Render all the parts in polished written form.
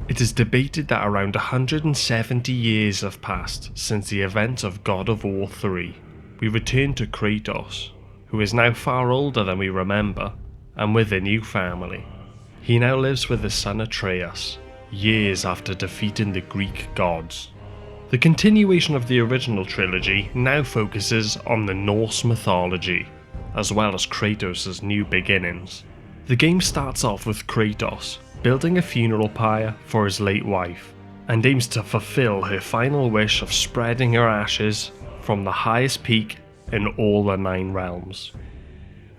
It is debated that around 170 years have passed since the event of God of War 3. We return to Kratos, who is now far older than we remember, and with a new family. He now lives with his son Atreus, years after defeating the Greek gods. The continuation of the original trilogy now focuses on the Norse mythology, as well as Kratos' new beginnings. The game starts off with Kratos building a funeral pyre for his late wife, and aims to fulfill her final wish of spreading her ashes from the highest peak in all the 9 realms.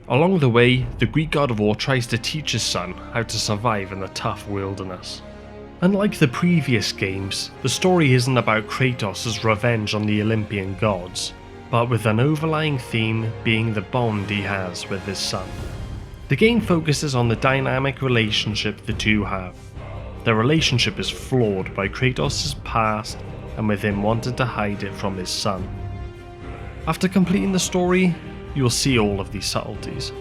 Along the way, the Greek god of war tries to teach his son how to survive in the tough wilderness. Unlike the previous games, the story isn't about Kratos' revenge on the Olympian gods, but with an overlying theme being the bond he has with his son. The game focuses on the dynamic relationship the two have. Their relationship is flawed by Kratos' past and with him wanting to hide it from his son. After completing the story, you will see all of these subtleties.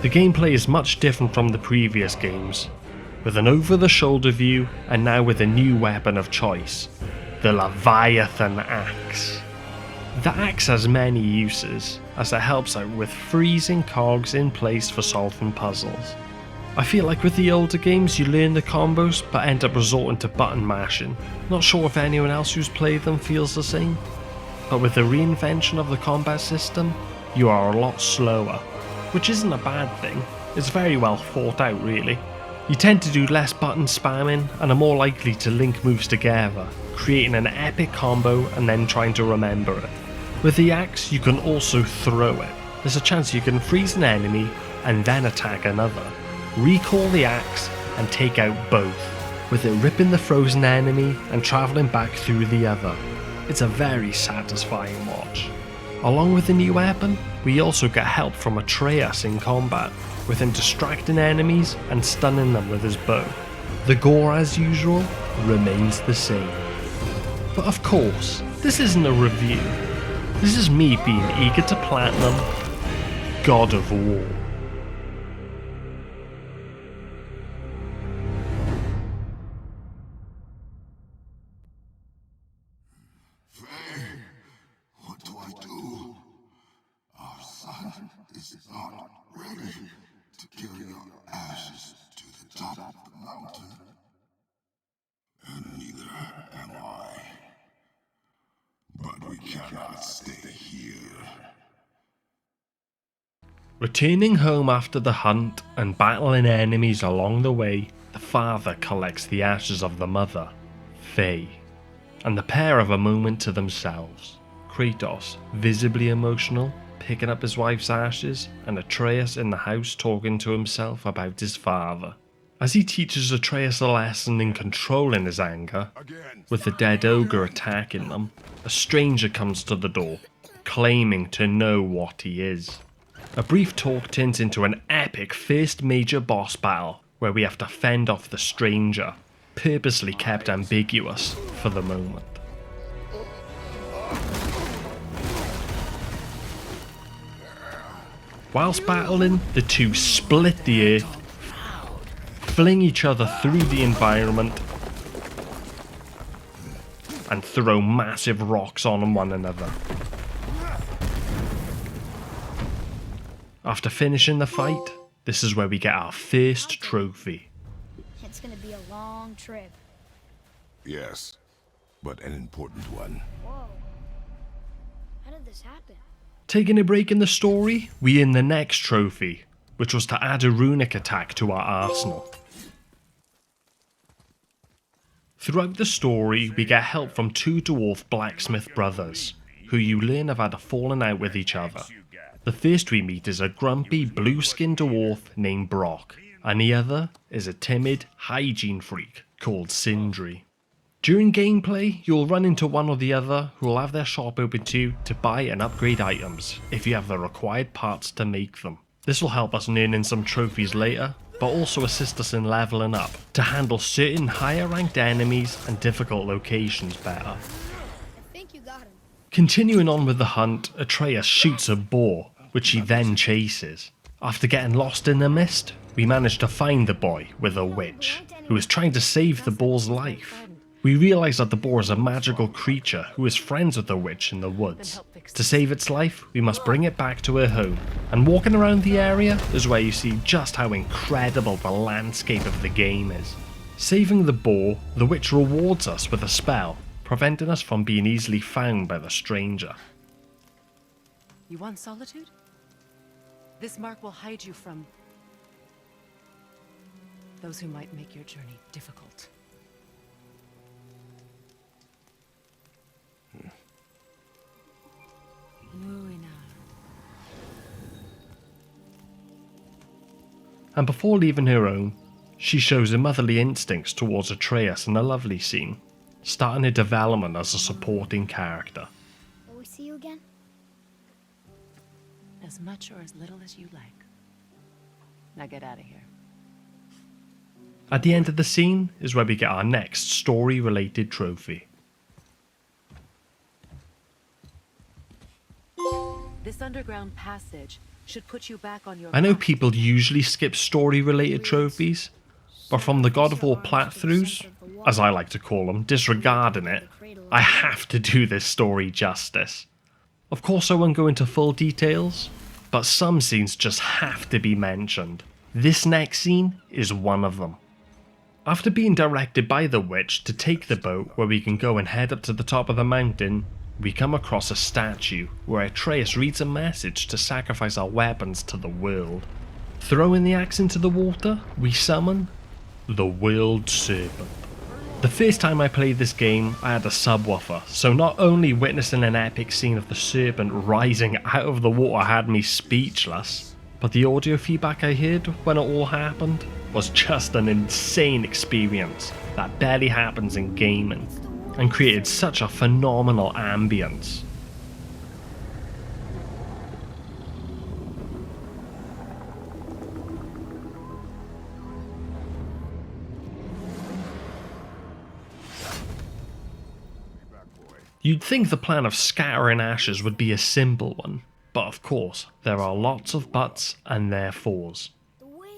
The gameplay is much different from the previous games, with an over-the-shoulder view and now with a new weapon of choice, the Leviathan Axe. The axe has many uses, as it helps out with freezing cogs in place for solving puzzles. I feel like with the older games you learn the combos but end up resorting to button mashing. Not sure if anyone else who's played them feels the same, but with the reinvention of the combat system, you are a lot slower, which isn't a bad thing. It's very well thought out really. You tend to do less button spamming and are more likely to link moves together, creating an epic combo and then trying to remember it. With the axe, you can also throw it. There's a chance you can freeze an enemy and then attack another. Recall the axe and take out both, with it ripping the frozen enemy and travelling back through the other. It's a very satisfying watch. Along with the new weapon, we also get help from Atreus in combat, with him distracting enemies and stunning them with his bow. The gore, as usual, remains the same. But of course, this isn't a review. This is me being eager to platinum God of War. Faye, what do I do? Our son is not ready to carry your ashes to the top of the mountain. And neither am I. But we cannot stay here. Returning home after the hunt and battling enemies along the way, the father collects the ashes of the mother, Faye, and the pair have a moment to themselves. Kratos, visibly emotional, picking up his wife's ashes, and Atreus in the house talking to himself about his father. As he teaches Atreus a lesson in controlling his anger, with the dead ogre attacking them, a stranger comes to the door, claiming to know what he is. A brief talk turns into an epic first major boss battle, where we have to fend off the stranger, purposely kept ambiguous for the moment. Whilst battling, the two split the earth, fling each other through the environment, and throw massive rocks on one another. After finishing the fight, this is where we get our first trophy. It's gonna be a long trip. Yes, but an important one. Whoa. How did this happen? Taking a break in the story, we earn the next trophy, which was to add a runic attack to our arsenal. Throughout the story, we get help from 2 dwarf blacksmith brothers, who you learn have had a falling out with each other. The first we meet is a grumpy blue-skinned dwarf named Brock, and the other is a timid hygiene freak called Sindri. During gameplay, you'll run into one or the other who will have their shop open to buy and upgrade items if you have the required parts to make them. This will help us in earning some trophies later, but also assist us in leveling up to handle certain higher ranked enemies and difficult locations better. I think you got him. Continuing on with the hunt, Atreus shoots a boar, which he then chases. After getting lost in the mist, we manage to find the boy with a witch, who is trying to save the boar's life. We realise that the boar is a magical creature who is friends with the witch in the woods. To save its life, we must bring it back to her home, and walking around the area is where you see just how incredible the landscape of the game is. Saving the boar, the witch rewards us with a spell, preventing us from being easily found by the stranger. You want solitude? This mark will hide you from those who might make your journey difficult. And before leaving her home, she shows her motherly instincts towards Atreus in a lovely scene, starting her development as a supporting character. Will we see you again? As much or as little as you like. Now get out of here. At the end of the scene is where we get our next story-related trophy. This underground passage should put you back on your I know path. people usually skip story-related trophies, but from the God of War Plat-Throughs, as I like to call them, disregarding it, I have to do this story justice. Of course I won't go into full details, but some scenes just have to be mentioned. This next scene is one of them. After being directed by the witch to take the boat where we can go and head up to the top of the mountain, we come across a statue where Atreus reads a message to sacrifice our weapons to the world. Throwing the axe into the water, we summon the World Serpent. The first time I played this game, I had a subwoofer, so not only witnessing an epic scene of the serpent rising out of the water had me speechless, but the audio feedback I heard when it all happened was just an insane experience that barely happens in gaming, and created such a phenomenal ambience. You'd think the plan of scattering ashes would be a simple one, but of course there are lots of buts and therefores.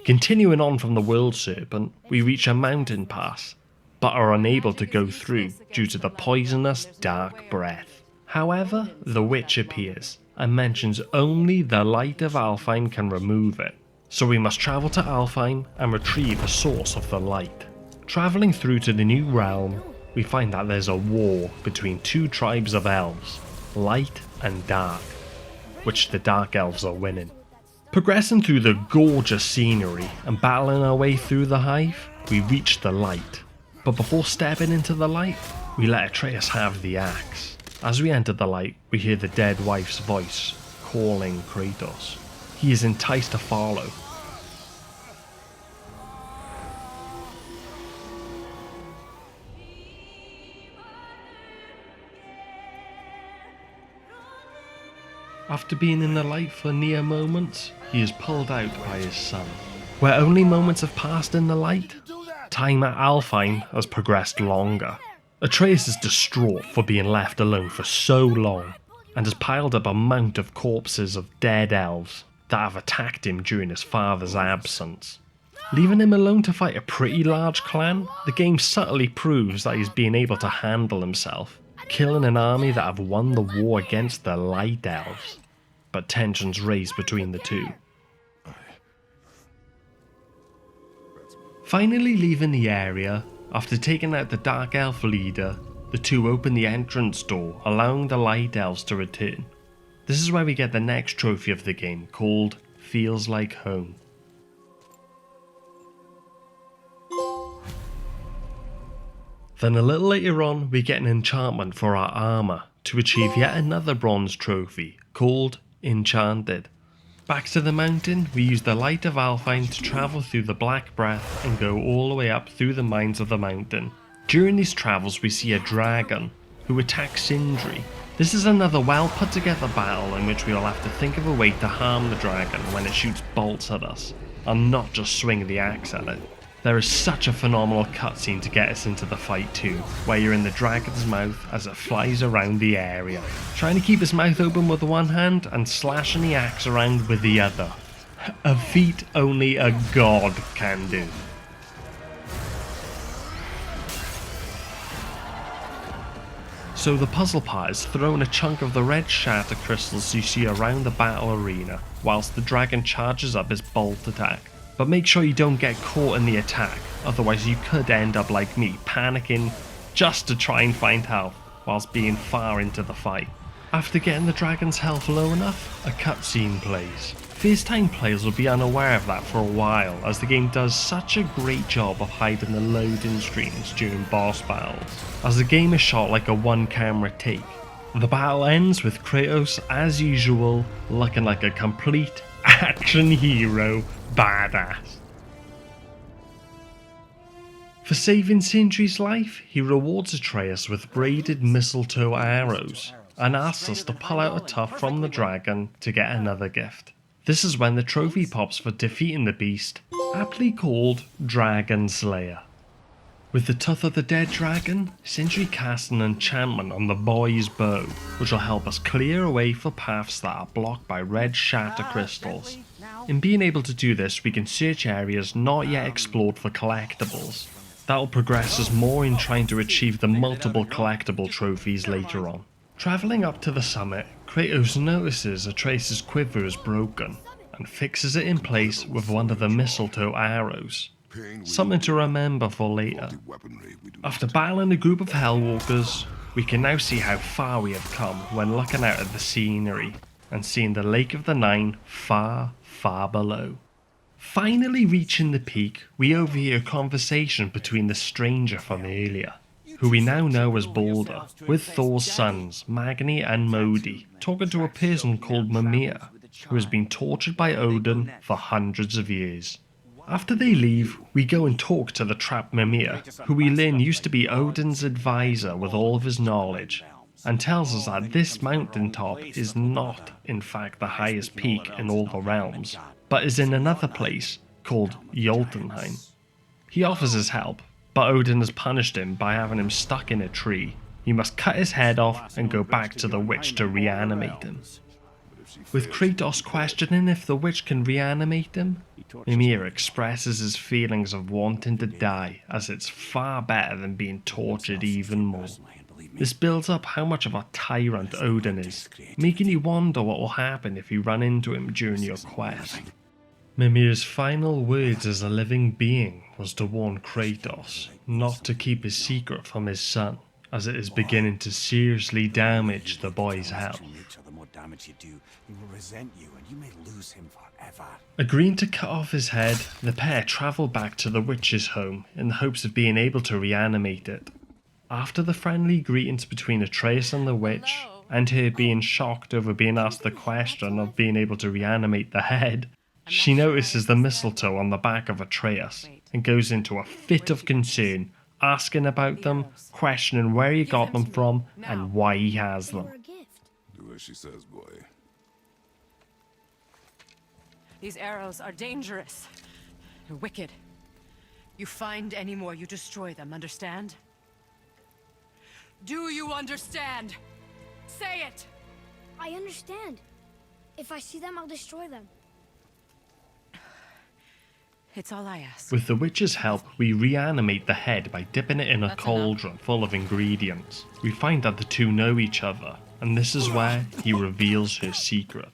Continuing on from the World Serpent, we reach a mountain pass, but are unable to go through due to the poisonous dark breath. However, the witch appears and mentions only the light of Alfheim can remove it, so we must travel to Alfheim and retrieve the source of the light. Travelling through to the new realm, we find that there's a war between two tribes of elves, light and dark, which the dark elves are winning. Progressing through the gorgeous scenery and battling our way through the hive, we reach the light. But before stepping into the light, we let Atreus have the axe. As we enter the light, we hear the dead wife's voice, calling Kratos. He is enticed to follow. After being in the light for near moments, he is pulled out by his son. Where only moments have passed in the light, time at Alfheim has progressed longer. Atreus is distraught for being left alone for so long, and has piled up a mount of corpses of dead elves that have attacked him during his father's absence. Leaving him alone to fight a pretty large clan, the game subtly proves that he's being able to handle himself, killing an army that have won the war against the Light Elves. But tensions raise between the two. Finally leaving the area, after taking out the Dark Elf leader, the two open the entrance door, allowing the Light Elves to return. This is where we get the next trophy of the game, called Feels Like Home. Then a little later on, we get an enchantment for our armour to achieve yet another bronze trophy, called Enchanted. Back to the mountain, we use the light of Alfheim to travel through the Black Breath and go all the way up through the mines of the mountain. During these travels we see a dragon, who attacks Sindri. This is another well put together battle in which we will have to think of a way to harm the dragon when it shoots bolts at us, and not just swing the axe at it. There is such a phenomenal cutscene to get us into the fight too, where you're in the dragon's mouth as it flies around the area, trying to keep its mouth open with one hand and slashing the axe around with the other. A feat only a god can do. So the puzzle part is throwing a chunk of the red shatter crystals you see around the battle arena whilst the dragon charges up his bolt attack. But make sure you don't get caught in the attack, otherwise you could end up like me, panicking just to try and find health whilst being far into the fight. After getting the dragon's health low enough, a cutscene plays. First time players will be unaware of that for a while, as the game does such a great job of hiding the loading screens during boss battles, as the game is shot like a one camera take. The battle ends with Kratos, as usual, looking like a complete action hero badass. For saving Sindri's life, he rewards Atreus with braided mistletoe arrows, and asks us to pull out a tuft from the dragon to get another gift. This is when the trophy pops for defeating the beast, aptly called Dragon Slayer. With the Tuft of the Dead Dragon, Sindri casts an enchantment on the boy's bow, which will help us clear away for paths that are blocked by red shatter crystals. In being able to do this, we can search areas not yet explored for collectibles. That will progress us more in trying to achieve the multiple collectible trophies later on. Travelling up to the summit, Kratos notices Atreus' quiver is broken and fixes it in place with one of the mistletoe arrows. Something to remember for later. After battling a group of Hellwalkers, we can now see how far we have come when looking out at the scenery and seeing the Lake of the Nine far, far below. Finally reaching the peak, we overhear a conversation between the stranger from earlier, who we now know as Balder, with Thor's sons, Magni and Modi, talking to a person called Mimir, who has been tortured by Odin for hundreds of years. After they leave, we go and talk to the trapped Mimir, who we learn used to be Odin's advisor with all of his knowledge, and tells us that this mountaintop is not, in fact, the highest peak in all the realms, but is in another place called Jotunheim. He offers his help, but Odin has punished him by having him stuck in a tree. He must cut his head off and go back to the witch to reanimate him. With Kratos questioning if the witch can reanimate him, Mimir expresses his feelings of wanting to die, as it's far better than being tortured even more. This builds up how much of a tyrant Odin is, making you wonder what will happen if you run into him during your quest. Mimir's final words as a living being was to warn Kratos not to keep his secret from his son, as it is beginning to seriously damage the boy's health. Agreeing to cut off his head, the pair travel back to the witch's home in the hopes of being able to reanimate it. After the friendly greetings between Atreus and the witch, and her being shocked over being asked the question of being able to reanimate the head, she notices the mistletoe on the back of Atreus and goes into a fit of concern, asking about them, questioning where he got them from and why he has them. Do as she says, boy. These arrows are dangerous. They're wicked. You find any more, you destroy them, understand? Do you understand? Say it! I understand. If I see them, I'll destroy them. It's all I ask. With the witch's help, we reanimate the head by dipping it in a cauldron full of ingredients. We find that the two know each other, and this is where he reveals her secret.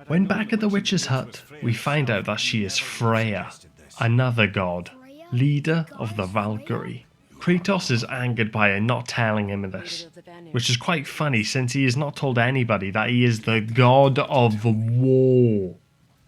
When back at the witch's hut, we find out that she is Freya, another god, leader of the Valkyrie. Kratos is angered by her not telling him this, which is quite funny since he has not told anybody that he is the god of war.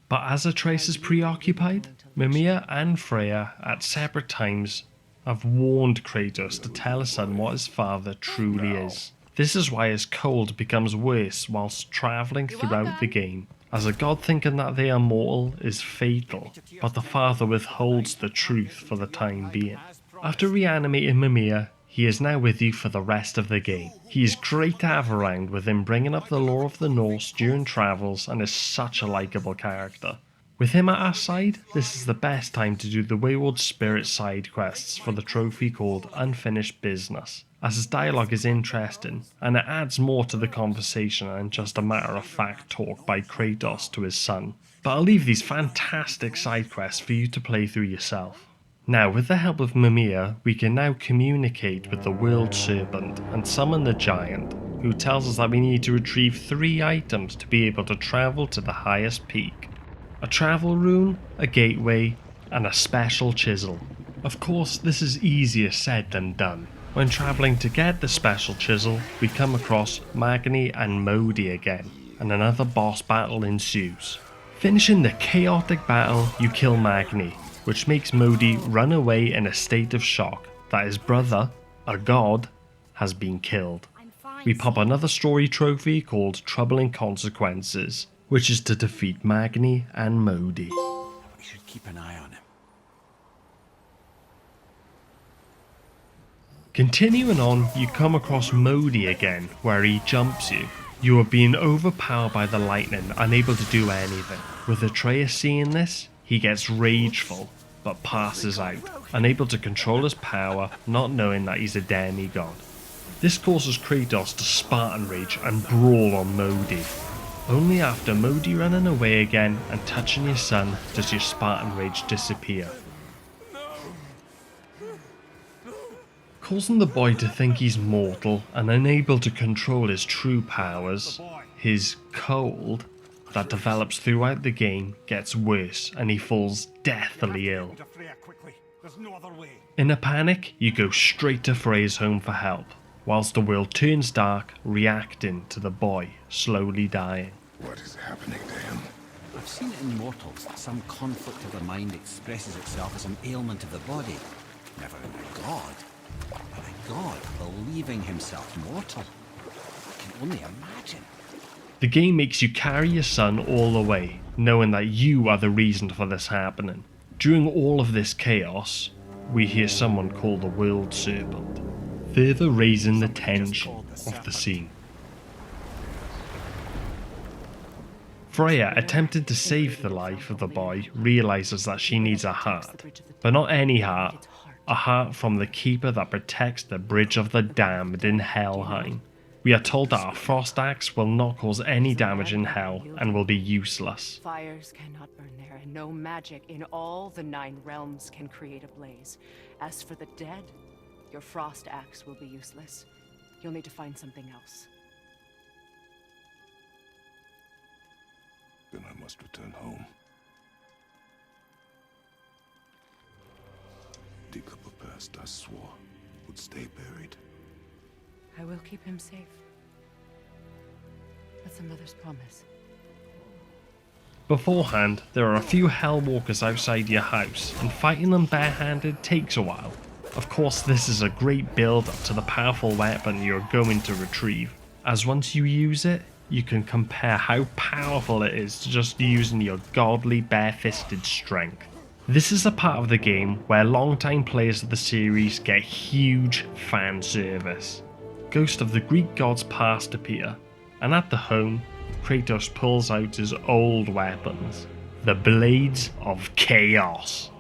But as Atreus is preoccupied, Mimir and Freya at separate times have warned Kratos to tell his son what his father truly is. This is why his cold becomes worse whilst travelling throughout the game, as a god thinking that they are mortal is fatal, but the father withholds the truth for the time being. After reanimating Mimir, he is now with you for the rest of the game. He is great to have around, with him bringing up the lore of the Norse during travels, and is such a likeable character. With him at our side, this is the best time to do the Wayward Spirit side quests for the trophy called Unfinished Business, as his dialogue is interesting and it adds more to the conversation than just a matter of fact talk by Kratos to his son. But I'll leave these fantastic side quests for you to play through yourself. Now, with the help of Mimir, we can now communicate with the World Serpent and summon the giant, who tells us that we need to retrieve 3 items to be able to travel to the highest peak. A travel rune, a gateway, and a special chisel. Of course, this is easier said than done. When travelling to get the special chisel, we come across Magni and Modi again, and another boss battle ensues. Finishing the chaotic battle, you kill Magni, which makes Modi run away in a state of shock that his brother, a god, has been killed. We pop another story trophy called Troubling Consequences, which is to defeat Magni and Modi. We should keep an eye on him. Continuing on, you come across Modi again, where he jumps you. You are being overpowered by the lightning, unable to do anything. With Atreus seeing this, he gets rageful, but passes out, unable to control his power, not knowing that he's a demigod. This causes Kratos to Spartan rage and brawl on Modi. Only after Modi running away again and touching your son does your Spartan rage disappear. Causing the boy to think he's mortal and unable to control his true powers, his cold that develops throughout the game gets worse and he falls deathly ill. In a panic, you go straight to Freya's home for help, whilst the world turns dark, reacting to the boy slowly dying. What is happening to him? I've seen it in mortals that some conflict of the mind expresses itself as an ailment of the body. Never in a god. But a god believing himself mortal. I can only imagine. The game makes you carry your son all the way, knowing that you are the reason for this happening. During all of this chaos, we hear someone call the World Serpent, further raising the tension of the scene. Freya, attempting to save the life of the boy, realizes that she needs a heart, but not any heart, a heart from the Keeper that protects the Bridge of the Damned in Helheim. We are told that our frost axe will not cause any damage in hell and will be useless. Fires cannot burn there, and no magic in all the 9 realms can create a blaze. As for the dead, your frost axe will be useless. You'll need to find something else. Then I must return home. Dig up a past I swore would stay buried. I will keep him safe. That's a mother's promise. Beforehand, there are a few Hellwalkers outside your house, and fighting them barehanded takes a while. Of course, this is a great build up to the powerful weapon you're going to retrieve, as once you use it, you can compare how powerful it is to just using your godly bare-fisted strength. This is a part of the game where long-time players of the series get huge fan service. Ghosts of the Greek gods past appear, and at the home, Kratos pulls out his old weapons, the Blades of Chaos.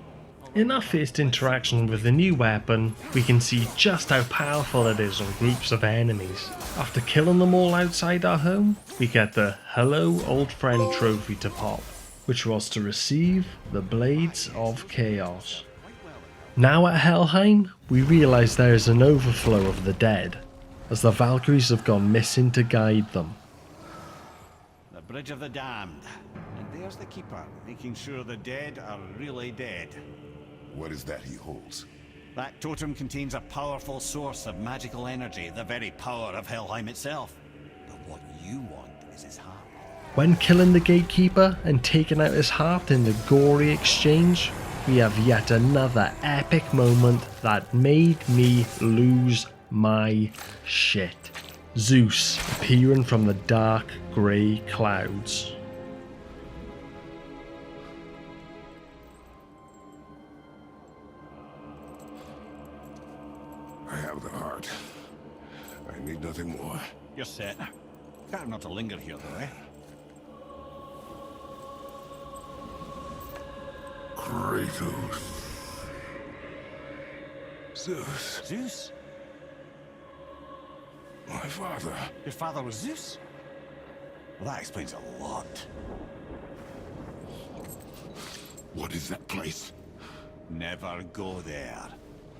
In our first interaction with the new weapon, we can see just how powerful it is on groups of enemies. After killing them all outside our home, we get the Hello Old Friend trophy to pop, which was to receive the Blades of Chaos. Now at Helheim, we realise there is an overflow of the dead, as the Valkyries have gone missing to guide them. The Bridge of the Damned. And there's the Keeper, making sure the dead are really dead. What is that he holds? That totem contains a powerful source of magical energy, the very power of Helheim itself. But what you want is his heart. When killing the Gatekeeper and taking out his heart in the gory exchange, we have yet another epic moment that made me lose my shit. Zeus appearing from the dark grey clouds. I have the heart. I need nothing more. You're set. Better not to linger here, though, eh? Kratos. Zeus. Zeus? My father. Your father was Zeus? Well, that explains a lot. What is that place? Never go there.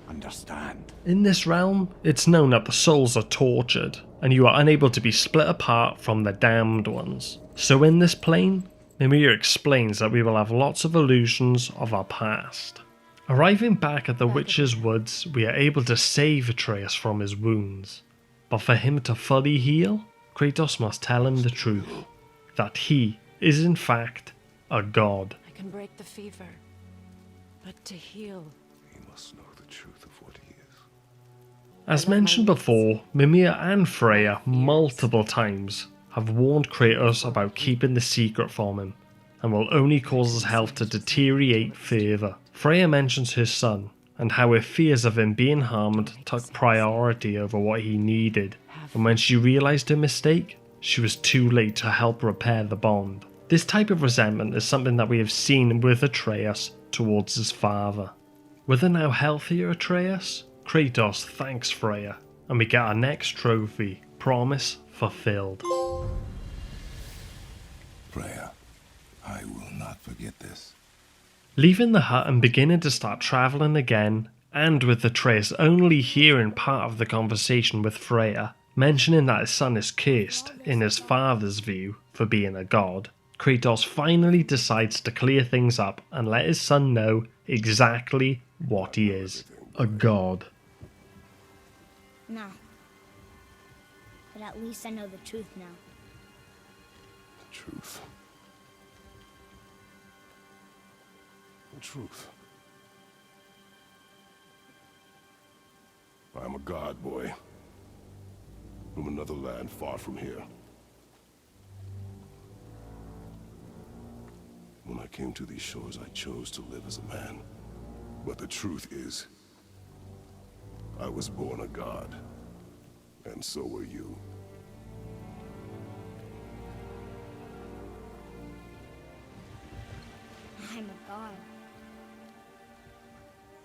Understand? In this realm, it's known that the souls are tortured, and you are unable to be split apart from the damned ones. So in this plane, Mimir explains that we will have lots of illusions of our past. Arriving back at the Witch's Woods, we are able to save Atreus from his wounds. But for him to fully heal, Kratos must tell him the truth, that he is in fact a god. I can break the fever, but to heal... He must know the truth of what he is. As mentioned before, Mimir and Freya multiple times have warned Kratos about keeping the secret from him, and will only cause his health to deteriorate further. Freya mentions her son, and how her fears of him being harmed took priority over what he needed, and when she realised her mistake, she was too late to help repair the bond. This type of resentment is something that we have seen with Atreus towards his father. With a now healthier Atreus, Kratos thanks Freya, and we get our next trophy, Promise Fulfilled. Freya, I will not forget this. Leaving the hut and beginning to start travelling again, and with Atreus only hearing part of the conversation with Freya, mentioning that his son is cursed, in his father's view, for being a god, Kratos finally decides to clear things up and let his son know exactly what he is. A god. No. But at least I know the truth now. The truth. The truth. I'm a god, boy. From another land far from here. When I came to these shores, I chose to live as a man. But the truth is, I was born a god. And so were you. I'm a god.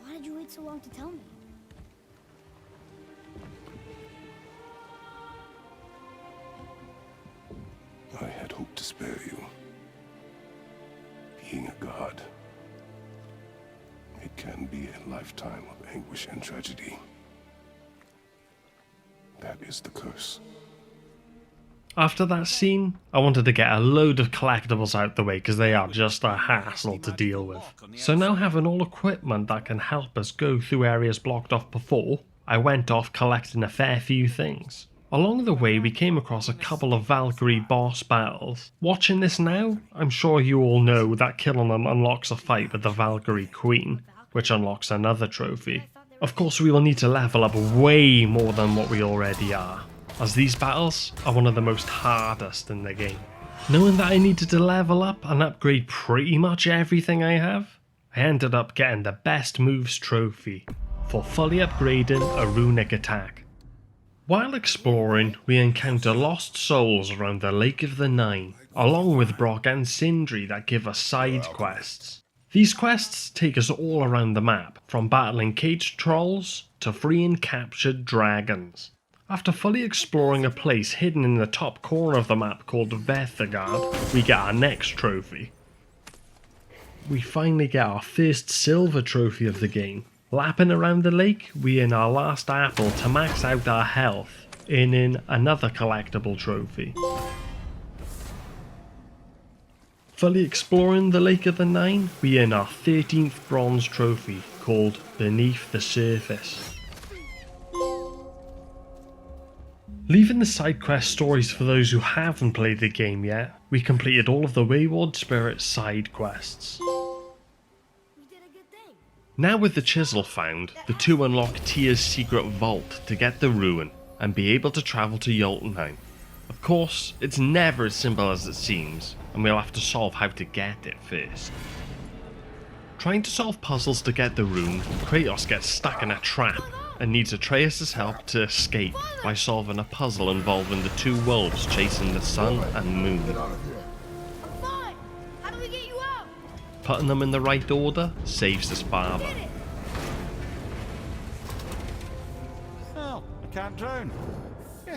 Why did you wait so long to tell me? I had hoped to spare you. Being a god, it can be a lifetime of anguish and tragedy. That is the curse. After that scene, I wanted to get a load of collectibles out the way because they are just a hassle to deal with. So now having all equipment that can help us go through areas blocked off before, I went off collecting a fair few things. Along the way we came across a couple of Valkyrie boss battles. Watching this now, I'm sure you all know that killing them unlocks a fight with the Valkyrie Queen, which unlocks another trophy. Of course we will need to level up way more than what we already are, as these battles are one of the most hardest in the game. Knowing that I needed to level up and upgrade pretty much everything I have, I ended up getting the Best Moves trophy for fully upgrading a runic attack. While exploring, we encounter lost souls around the Lake of the Nine, along with Brock and Sindri that give us side quests. These quests take us all around the map, from battling caged trolls to freeing captured dragons. After fully exploring a place hidden in the top corner of the map called Vethagard, we get our next trophy. We finally get our first silver trophy of the game. Lapping around the lake, we earn our last apple to max out our health, earning another collectible trophy. Fully exploring the Lake of the Nine, we earn our 13th bronze trophy, called Beneath the Surface. Leaving the side quest stories for those who haven't played the game yet, we completed all of the Wayward Spirit side quests. Now with the chisel found, the two unlock Tyr's secret vault to get the ruin and be able to travel to Jotunheim. Of course, it's never as simple as it seems, and we'll have to solve how to get it first. Trying to solve puzzles to get the rune, Kratos gets stuck in a trap and needs Atreus' help to escape by solving a puzzle involving the two wolves chasing the sun and moon. I'm fine! How do we get you out? Putting them in the right order saves his father. Well, I can't drown.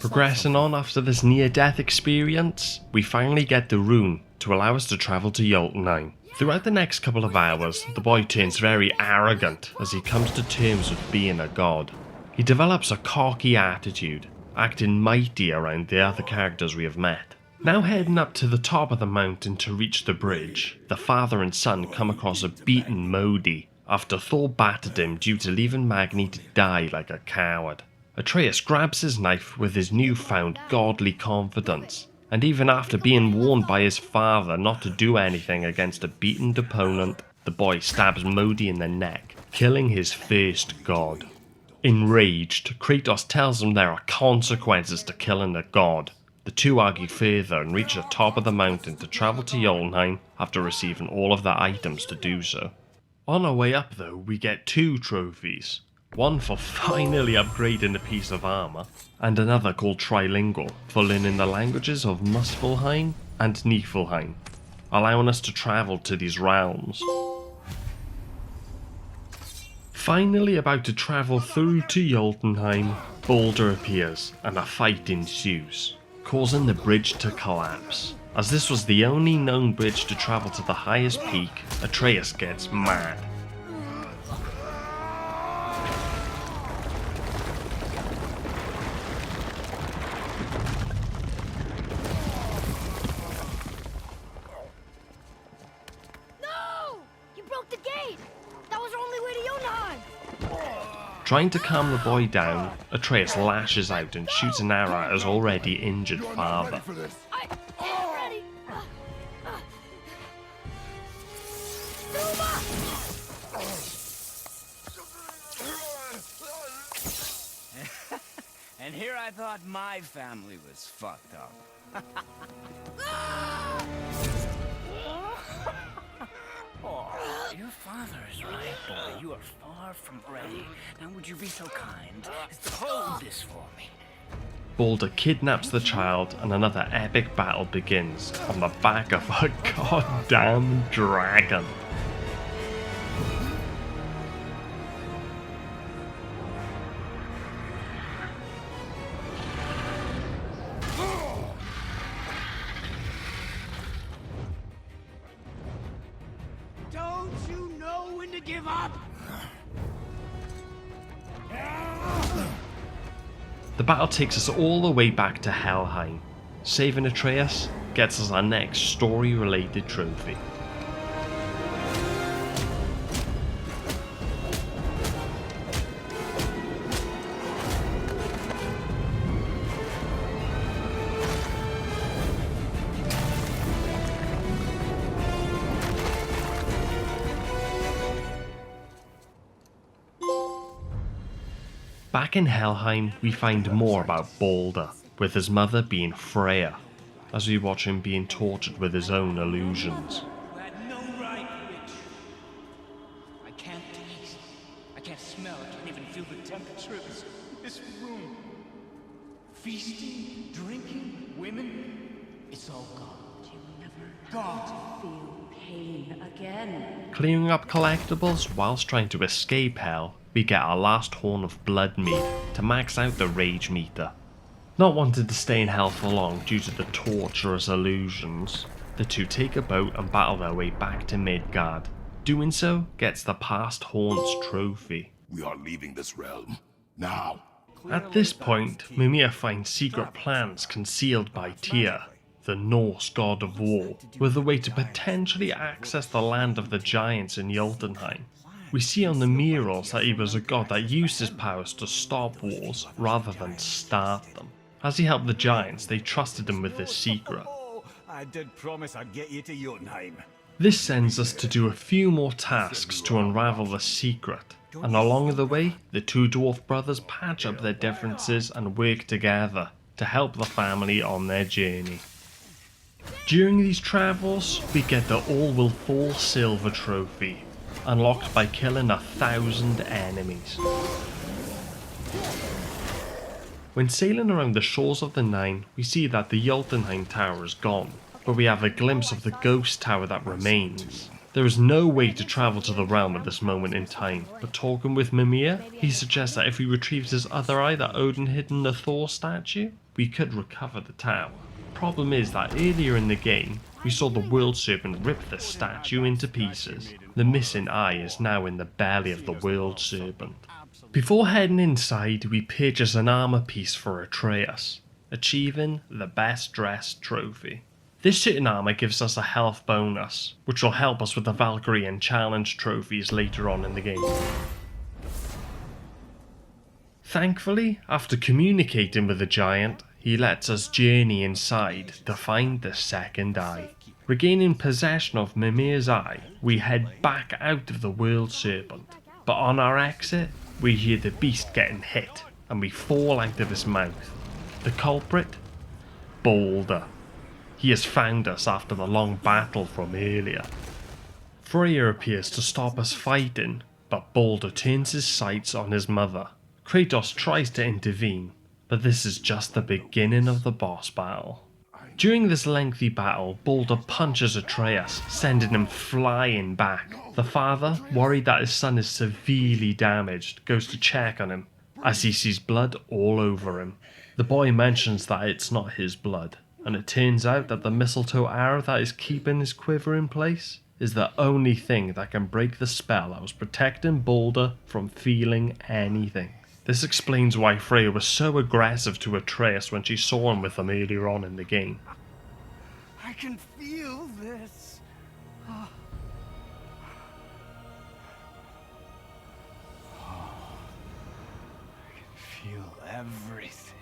Progressing on after this near-death experience, we finally get the rune to allow us to travel to Jotunheim. Throughout the next couple of hours, the boy turns very arrogant as he comes to terms with being a god. He develops a cocky attitude, acting mighty around the other characters we have met. Now heading up to the top of the mountain to reach the bridge, the father and son come across a beaten Modi after Thor battered him due to leaving Magni to die like a coward. Atreus grabs his knife with his newfound godly confidence, and even after being warned by his father not to do anything against a beaten opponent, the boy stabs Modi in the neck, killing his first god. Enraged, Kratos tells him there are consequences to killing a god. The two argue further and reach the top of the mountain to travel to Jotunheim after receiving all of the items to do so. On our way up though, we get two trophies. One for finally upgrading a piece of armour, and another called Trilingual for learning the languages of Muspelheim and Niflheim, allowing us to travel to these realms. Finally about to travel through to Jotunheim, Balder appears and a fight ensues, causing the bridge to collapse. As this was the only known bridge to travel to the highest peak, Atreus gets mad. No! You broke the gate! That was our only way to Jotunheim! Trying to calm the boy down, Atreus lashes out and shoots an arrow at his already injured father. I am ready! And here I thought my family was fucked up. Oh, your father is right, boy. You are far from ready. Now would you be so kind as to hold this for me? Balder kidnaps the child and another epic battle begins on the back of a goddamn dragon. Don't you know when to give up? The battle takes us all the way back to Helheim. Saving Atreus gets us our next story-related trophy. Back in Helheim, we find more about Balder, with his mother being Freya, as we watch him being tortured with his own illusions. You had no right, witch. I can't taste. I can't smell. I can't even feel the temperature of this room. Feasting, drinking, women. It's all gone. You'll never Gone. feel pain again. Clearing up collectibles whilst trying to escape Hell, we get our last horn of blood mead to max out the rage meter. Not wanting to stay in Hell for long due to the torturous illusions, the two take a boat and battle their way back to Midgard. Doing so gets the past horns trophy. We are leaving this realm. Now. At this point, Mimir finds secret plans concealed by Tyr, the Norse god of war, with a way to potentially access the land of the giants in Jotunheim. We see on the murals that he was a god that used his powers to stop wars rather than start them. As he helped the giants, they trusted him with this secret. I did promise I'd get you to Jotunheim. This sends us to do a few more tasks to unravel the secret, and along the way, the two dwarf brothers patch up their differences and work together to help the family on their journey. During these travels, we get the All Will Fall Silver Trophy, unlocked by killing 1,000 enemies. When sailing around the shores of the Nine, we see that the Jotunheim Tower is gone, but we have a glimpse of the ghost tower that remains. There is no way to travel to the realm at this moment in time, but talking with Mimir, he suggests that if we retrieved his other eye that Odin hid in the Thor statue, we could recover the tower. Problem is that earlier in the game, we saw the World Serpent rip the statue into pieces. The missing eye is now in the belly of the World Serpent. Before heading inside, we purchase an armor piece for Atreus, achieving the Best Dressed trophy. This certain armor gives us a health bonus, which will help us with the Valkyrie and Challenge trophies later on in the game. Thankfully, after communicating with the giant, he lets us journey inside to find the second eye. Regaining possession of Mimir's eye, we head back out of the World Serpent, but on our exit, we hear the beast getting hit, and we fall out of his mouth. The culprit? Balder. He has found us after the long battle from earlier. Freya appears to stop us fighting, but Balder turns his sights on his mother. Kratos tries to intervene, but this is just the beginning of the boss battle. During this lengthy battle, Balder punches Atreus, sending him flying back. The father, worried that his son is severely damaged, goes to check on him, as he sees blood all over him. The boy mentions that it's not his blood, and it turns out that the mistletoe arrow that is keeping his quiver in place is the only thing that can break the spell that was protecting Balder from feeling anything. This explains why Freya was so aggressive to Atreus when she saw him with them earlier on in the game. I can feel this. I can feel everything.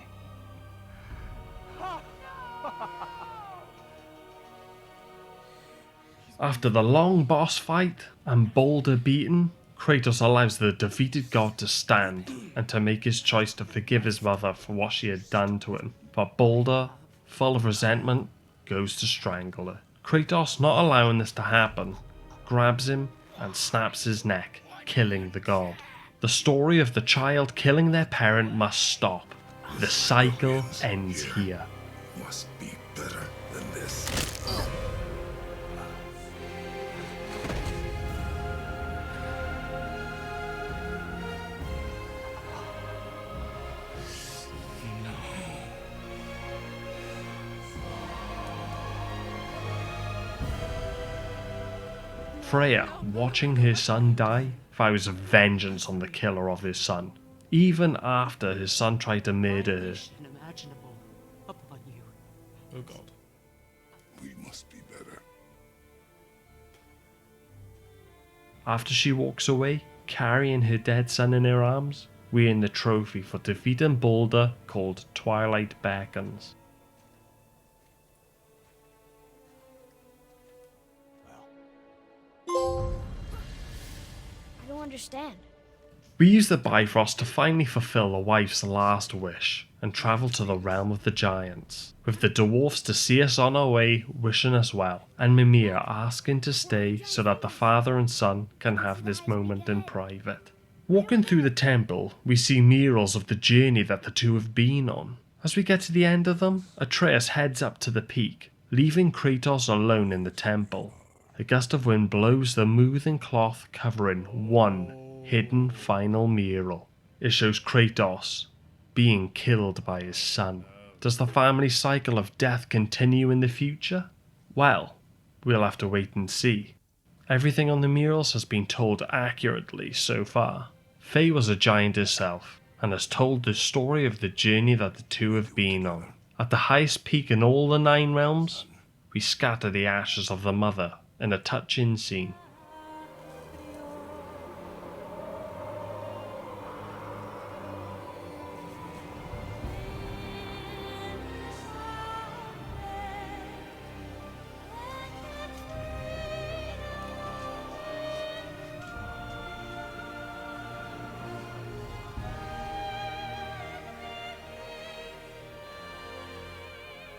After the long boss fight and Balder beaten, Kratos allows the defeated god to stand and to make his choice to forgive his mother for what she had done to him, but Balder, full of resentment, goes to strangle her. Kratos, not allowing this to happen, grabs him and snaps his neck, killing the god. The story of the child killing their parent must stop. The cycle ends here. Must be better than this. Freya, watching her son die, vows vengeance on the killer of his son, even after his son tried to murder her. Unimaginable upon you. Oh god. We must be better. After she walks away, carrying her dead son in her arms, we earn the trophy for defeating Balder called Twilight Beckons. I don't understand. We use the Bifrost to finally fulfill the wife's last wish and travel to the realm of the giants, with the dwarfs to see us on our way wishing us well, and Mimir asking to stay so that the father and son can have this moment in private. Walking through the temple, we see murals of the journey that the two have been on. As we get to the end of them, Atreus heads up to the peak, leaving Kratos alone in the temple. A gust of wind blows the moving cloth covering one hidden final mural. It shows Kratos being killed by his son. Does the family cycle of death continue in the future? Well, we'll have to wait and see. Everything on the murals has been told accurately so far. Faye was a giant herself, and has told the story of the journey that the two have been on. At the highest peak in all the 9 realms, we scatter the ashes of the mother in a touching scene.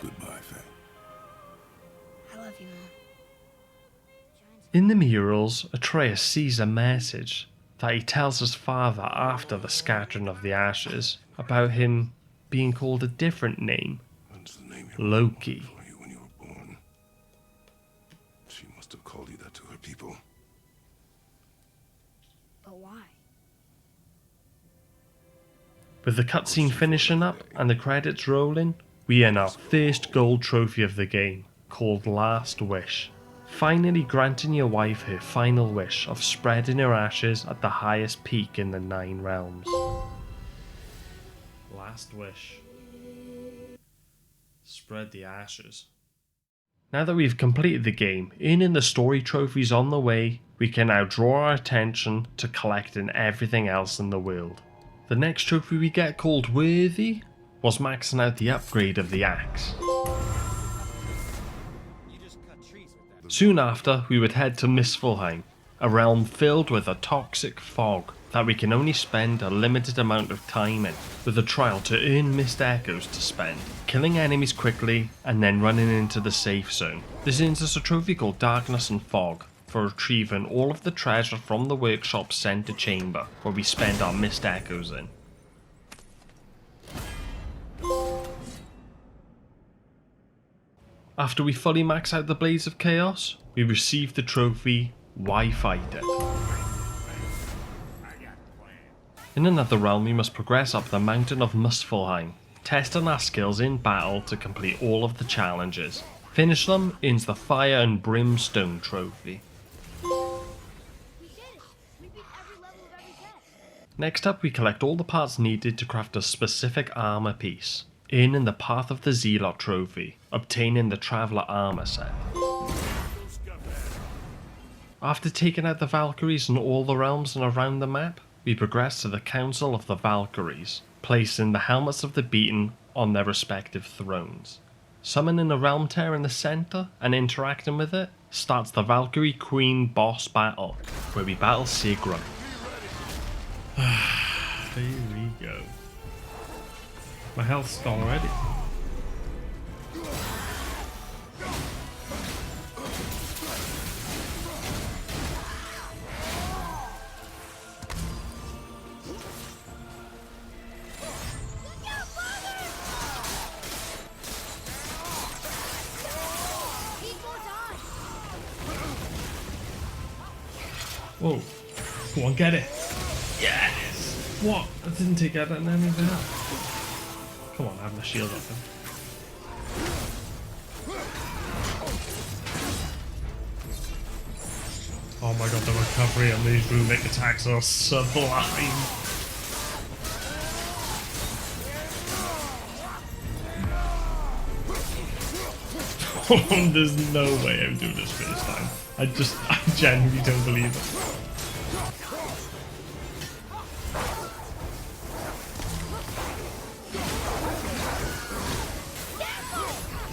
Goodbye, Faye. I love you, Mom. In the murals, Atreus sees a message that he tells his father after the scattering of the ashes about him being called a different name, That's the name your Loki. mother for you when you were born. She must have called you that to her people. With the cutscene finishing up and the credits rolling, we earn our first gold trophy of the game, called Last Wish. Finally granting your wife her final wish of spreading her ashes at the highest peak in the 9 realms. Last wish. Spread the ashes. Now that we've completed the game, earning the story trophies on the way, we can now draw our attention to collecting everything else in the world. The next trophy we get, called Worthy, was maxing out the upgrade of the axe. Soon after, we would head to Muspelheim, a realm filled with a toxic fog that we can only spend a limited amount of time in, with a trial to earn mist echoes to spend, killing enemies quickly and then running into the safe zone. This earns us a trophy called Darkness and Fog for retrieving all of the treasure from the workshop's center chamber, where we spend our mist echoes in. After we fully max out the Blades of Chaos, we receive the trophy, Why Fight It? In another realm, we must progress up the mountain of Muspelheim, testing our skills in battle to complete all of the challenges. Finish them earns the Fire and Brimstone trophy. Next up, we collect all the parts needed to craft a specific armor piece, earning the Path of the Zealot trophy, obtaining the Traveller armor set. After taking out the Valkyries in all the realms and around the map, we progress to the Council of the Valkyries, placing the Helmets of the Beaten on their respective thrones. Summoning a Realm Tear in the centre and interacting with it starts the Valkyrie Queen boss battle, where we battle Sigrun. Here we go. My health's gone already. Whoa. Go on, get it. Yes! What? I didn't take out any of the health. Come on, I have my shield up him. Oh my god, the recovery on these runic attacks are sublime. There's no way I'm doing this first time. I genuinely don't believe it.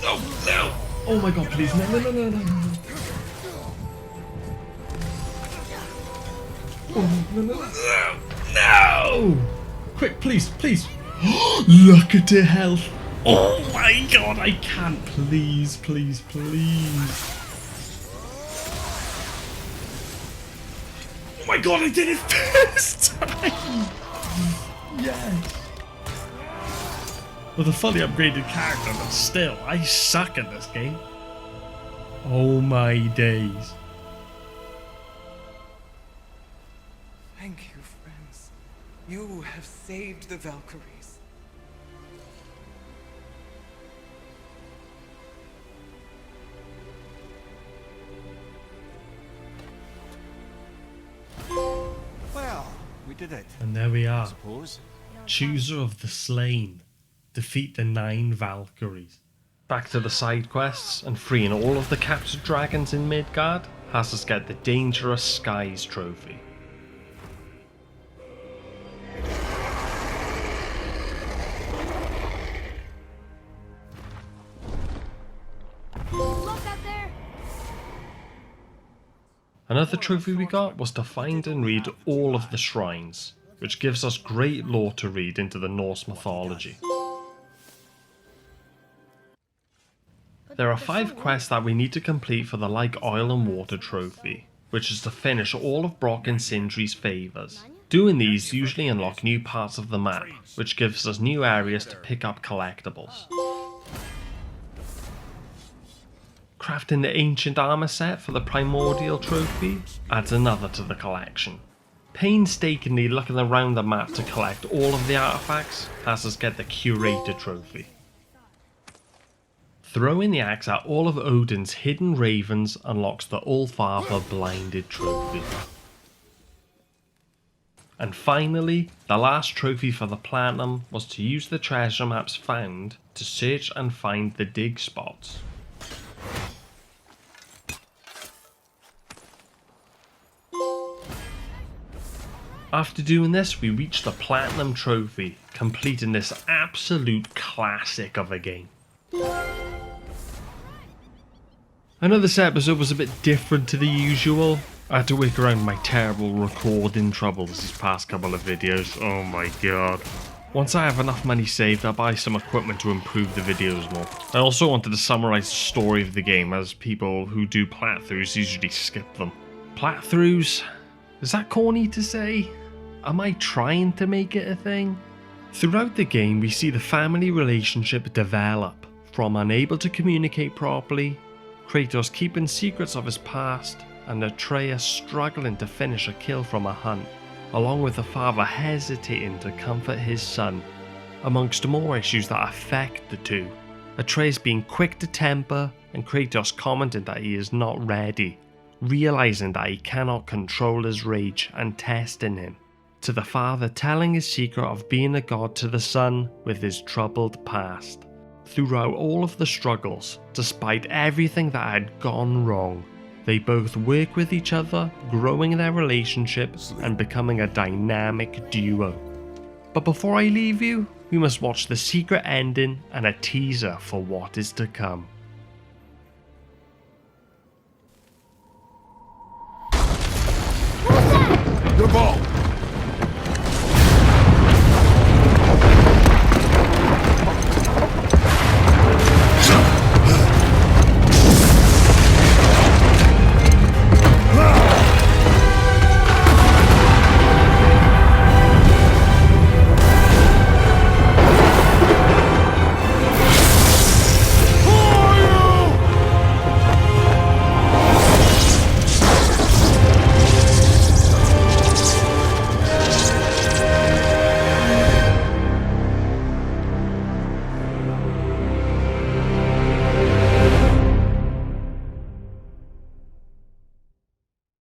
Oh, no! Oh my god, please, no, no, no, no, no, no. Oh, no, no, no, no! Quick, please, please. Look at her health. Oh my god, I can't. Please, please, please. Oh my god, I did it first time! Yes! With a fully upgraded character, but still, I suck at this game. Oh my days. Thank you, friends. You have saved the Valkyries. Well, we did it. And there we are. I suppose. Chooser of the Slain. Defeat the 9 Valkyries. Back to the side quests, and freeing all of the captured dragons in Midgard has us get the Dangerous Skies trophy. Look out there! Another trophy we got was to find and read all of the shrines, which gives us great lore to read into the Norse mythology. There are 5 quests that we need to complete for the Like Oil and Water trophy, which is to finish all of Brock and Sindri's favours. Doing these usually unlock new parts of the map, which gives us new areas to pick up collectibles. Crafting the Ancient Armour set for the Primordial trophy adds another to the collection. painstakingly looking around the map to collect all of the artifacts has us get the Curator trophy. Throwing the axe at all of Odin's hidden ravens unlocks the All-Father Blinded trophy. And finally, the last trophy for the Platinum was to use the treasure maps found to search and find the dig spots. After doing this, we reached the Platinum trophy, completing this absolute classic of a game. I know this episode was a bit different to the usual. I had to work around my terrible recording troubles these past couple of videos. Oh my god. Once I have enough money saved, I'll buy some equipment to improve the videos more. I also wanted to summarise the story of the game, as people who do plat-throughs usually skip them. Plat-throughs? Is that corny to say? Am I trying to make it a thing? Throughout the game, we see the family relationship develop, from unable to communicate properly, Kratos keeping secrets of his past, and Atreus struggling to finish a kill from a hunt, along with the father hesitating to comfort his son, amongst more issues that affect the two. Atreus being quick to temper, and Kratos commenting that he is not ready, realising that he cannot control his rage and testing him, to the father telling his secret of being a god to the son with his troubled past. Throughout all of the struggles, despite everything that had gone wrong, they both work with each other, growing their relationship and becoming a dynamic duo. But before I leave you, we must watch the secret ending and a teaser for what is to come.